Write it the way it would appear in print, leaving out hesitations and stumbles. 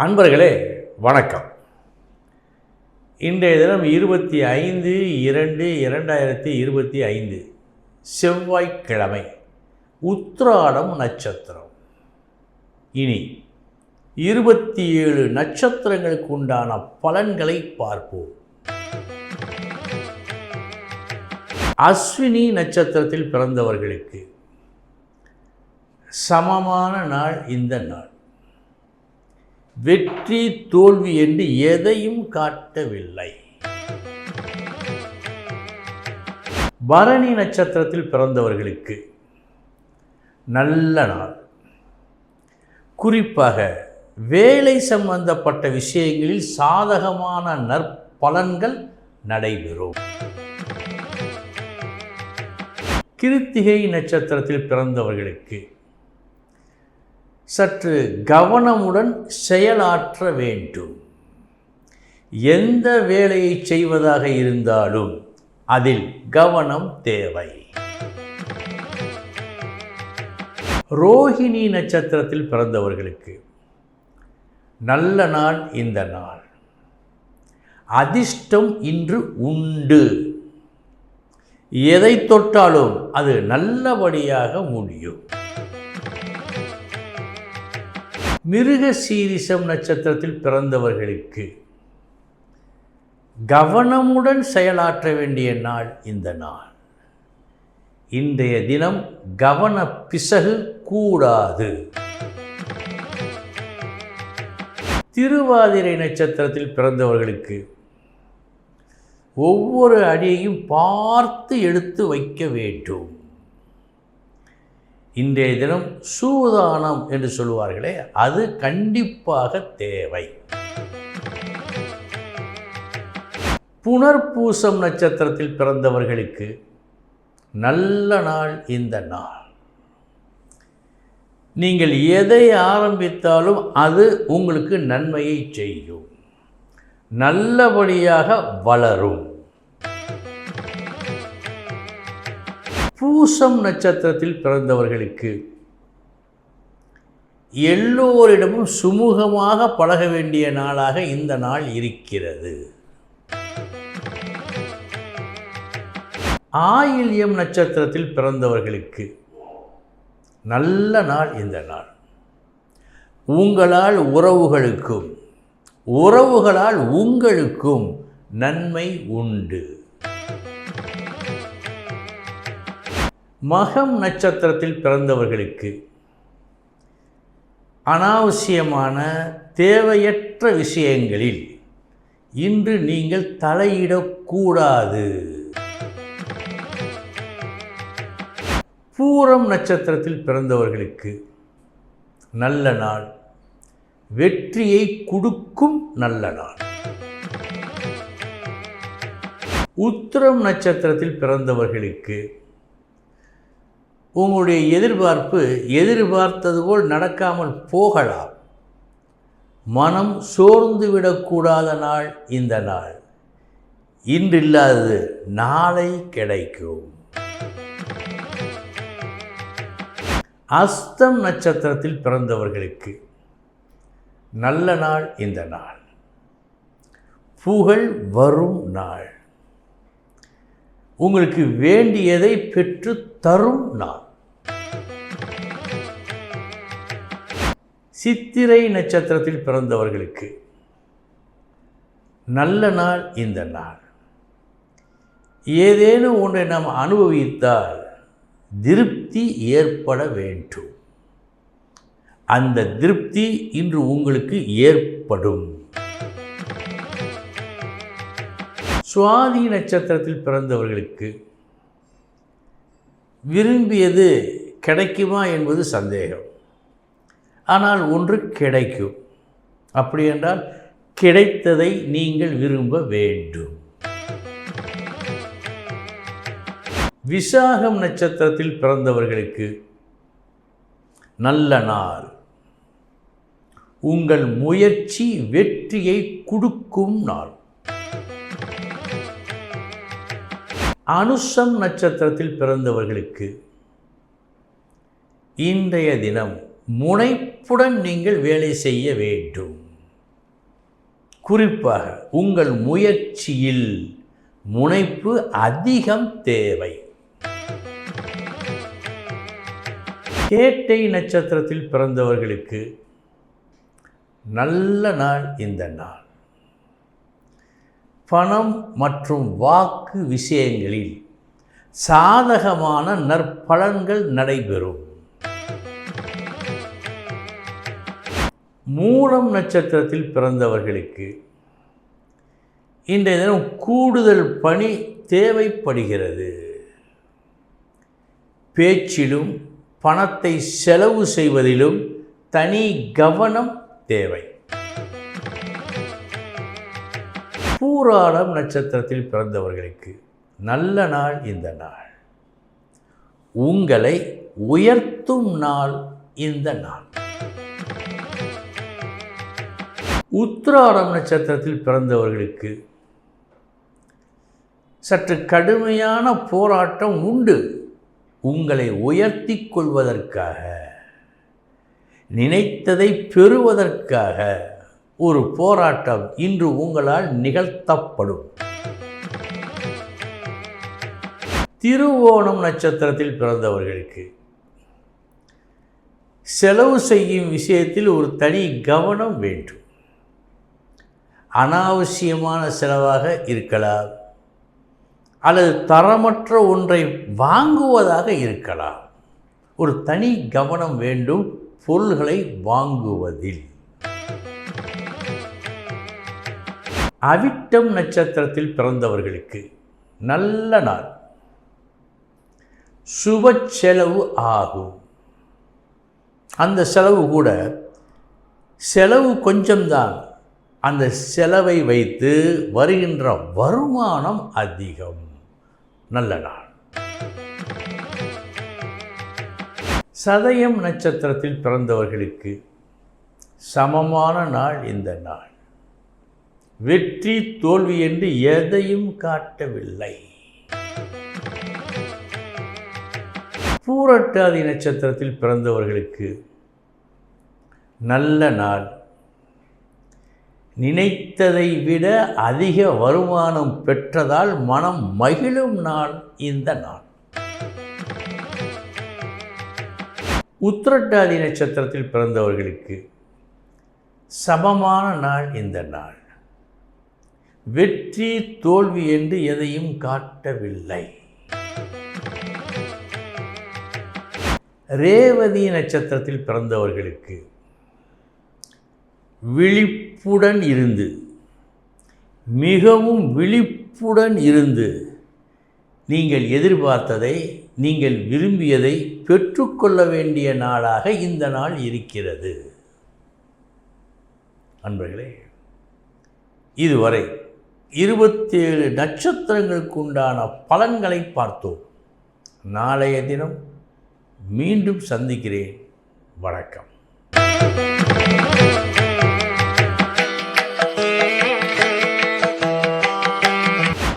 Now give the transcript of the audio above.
அன்பர்களே வணக்கம். இன்றைய தினம் 25/2/2025 செவ்வாய்க்கிழமை, உத்திராடம் நட்சத்திரம். இனி 27 நட்சத்திரங்களுக்கு உண்டான பலன்களை பார்ப்போம். அஸ்வினி நட்சத்திரத்தில் பிறந்தவர்களுக்கு சமமான நாள் இந்த நாள். வெற்றி தோல்வி என்று எதையும் காட்டவில்லை. பரணி நட்சத்திரத்தில் பிறந்தவர்களுக்கு நல்ல நாள். குறிப்பாக வேலை சம்பந்தப்பட்ட விஷயங்களில் சாதகமான நற்பலன்கள் நடைபெறும். கிருத்திகை நட்சத்திரத்தில் பிறந்தவர்களுக்கு சற்று கவனமுடன் செயலாற்ற வேண்டும். எந்த வேலையை செய்வதாக இருந்தாலும் அதில் கவனம் தேவை. ரோஹிணி நட்சத்திரத்தில் பிறந்தவர்களுக்கு நல்ல நாள் இந்த நாள். அதிர்ஷ்டம் இன்று உண்டு. எதை தொட்டாலும் அது நல்லபடியாக முடியும். மிருகசீரிஷம் நட்சத்திரத்தில் பிறந்தவர்களுக்கு கவனமுடன் செயலாற்ற வேண்டிய நாள் இந்த நாள். இன்றைய தினம் கவன பிசகு கூடாது. திருவாதிரை நட்சத்திரத்தில் பிறந்தவர்களுக்கு ஒவ்வொரு அடியையும் பார்த்து எடுத்து வைக்க வேண்டும். இன்றைய தினம் சூதானம் என்று சொல்லுவார்களே, அது கண்டிப்பாக தேவை. புனர்பூசம் நட்சத்திரத்தில் பிறந்தவர்களுக்கு நல்ல நாள் இந்த நாள். நீங்கள் எதை ஆரம்பித்தாலும் அது உங்களுக்கு நன்மையை செய்யும், நல்லபடியாக வளரும். பூசம் நட்சத்திரத்தில் பிறந்தவர்களுக்கு எல்லோரிடமும் சுமூகமாக பழக வேண்டிய நாளாக இந்த நாள் இருக்கிறது. ஆயில்யம் நட்சத்திரத்தில் பிறந்தவர்களுக்கு நல்ல நாள் இந்த நாள். உங்களால் உறவுகளுக்கும் உறவுகளால் உங்களுக்கும் நன்மை உண்டு. மகம் நட்சத்திரத்தில் பிறந்தவர்களுக்கு அனாவசியமான தேவையற்ற விஷயங்களில் இன்று நீங்கள் தலையிடக்கூடாது. பூரம் நட்சத்திரத்தில் பிறந்தவர்களுக்கு நல்ல நாள். வெற்றியை கொடுக்கும் நல்ல நாள். உத்திரம் நட்சத்திரத்தில் பிறந்தவர்களுக்கு உங்களுடைய எதிர்பார்ப்பு எதிர்பார்த்தது போல் நடக்காமல் போகலாம். மனம் சோர்ந்து விடக்கூடாத நாள் இந்த நாள். இன்றில்லாதது நாளை கிடைக்கும். அஸ்தம் நட்சத்திரத்தில் பிறந்தவர்களுக்கு நல்ல நாள் இந்த நாள். புகழ் வரும் நாள். உங்களுக்கு வேண்டியதை பெற்று தரும் நாள். சித்திரை நட்சத்திரத்தில் பிறந்தவர்களுக்கு நல்ல நாள் இந்த நாள். ஏதேனும் ஒன்றை நாம் அனுபவித்தால் திருப்தி ஏற்பட வேண்டும். அந்த திருப்தி இன்று உங்களுக்கு ஏற்படும். சுவாதி நட்சத்திரத்தில் பிறந்தவர்களுக்கு விரும்பியது கிடைக்குமா என்பது சந்தேகம். ஆனால் ஒன்று கிடைக்கும். அப்படி என்றால் கிடைத்ததை நீங்கள் விரும்ப வேண்டும். விசாகம் நட்சத்திரத்தில் பிறந்தவர்களுக்கு நல்ல நாள். உங்கள் முயற்சி வெற்றியை கொடுக்கும் நாள். அனுஷம் நட்சத்திரத்தில் பிறந்தவர்களுக்கு இன்றைய தினம் முனைப்புடன் நீங்கள் வேலை செய்ய வேண்டும். குறிப்பாக உங்கள் முயற்சியில் முனைப்பு அதிகம் தேவை. கேட்டை நட்சத்திரத்தில் பிறந்தவர்களுக்கு நல்ல நாள் இந்த நாள். பணம் மற்றும் வாக்கு விஷயங்களில் சாதகமான நற்பலன்கள் நடைபெறும். மூலம் நட்சத்திரத்தில் பிறந்தவர்களுக்கு இன்றைய தினம் கூடுதல் பணி தேவைப்படுகிறது. பேச்சிலும் பணத்தை செலவு செய்வதிலும் தனி கவனம் தேவை. பூராடம் நட்சத்திரத்தில் பிறந்தவர்களுக்கு நல்ல நாள் இந்த நாள். உங்களை உயர்த்தும் நாள் இந்த நாள். உத்திராடம் நட்சத்திரத்தில் பிறந்தவர்களுக்கு சற்று கடுமையான போராட்டம் உண்டு. உங்களை உயர்த்தி கொள்வதற்காக, நினைத்ததை பெறுவதற்காக ஒரு போராட்டம் இன்று உங்களால் நிகழ்த்தப்படும். திருவோணம் நட்சத்திரத்தில் பிறந்தவர்களுக்கு செலவு செய்யும் விஷயத்தில் ஒரு தனி கவனம் வேண்டும். அனாவசியமான செலவாக இருக்கலாம், அல்லது தரமற்ற ஒன்றை வாங்குவதாக இருக்கலாம். ஒரு தனி கவனம் வேண்டும் பொருள்களை வாங்குவதில். அவிட்டம் நட்சத்திரத்தில் பிறந்தவர்களுக்கு நல்ல நாள். சுப செலவு ஆகும். அந்த செலவு கூட செலவு கொஞ்சம்தான். அந்த செலவை வைத்து வருகின்ற வருமானம் அதிகம். நல்ல நாள். சதயம் நட்சத்திரத்தில் பிறந்தவர்களுக்கு சமமான நாள் இந்த நாள். வெற்றி தோல்வி என்று எதையும் காட்டவில்லை. பூரட்டாதி நட்சத்திரத்தில் பிறந்தவர்களுக்கு நல்ல நாள். நினைத்ததை விட அதிக வருமானம் பெற்றதால் மனம் மகிழும் நாள் இந்த நாள். உத்திரட்டாதி நட்சத்திரத்தில் பிறந்தவர்களுக்கு சமமான நாள் இந்த நாள். வெற்றி தோல்வி என்று எதையும் காட்டவில்லை. ரேவதி நட்சத்திரத்தில் பிறந்தவர்களுக்கு விழிப்புடன் இருந்து, மிகவும் விழிப்புடன் இருந்து நீங்கள் எதிர்பார்த்ததை, நீங்கள் விரும்பியதை பெற்றுக்கொள்ள வேண்டிய நாளாக இந்த நாள் இருக்கிறது. அன்பர்களே, இதுவரை 27 நட்சத்திரங்களுக்கு உண்டான பலன்களை பார்த்தோம். நாளைய தினம் மீண்டும் சந்திக்கிறேன். வணக்கம்.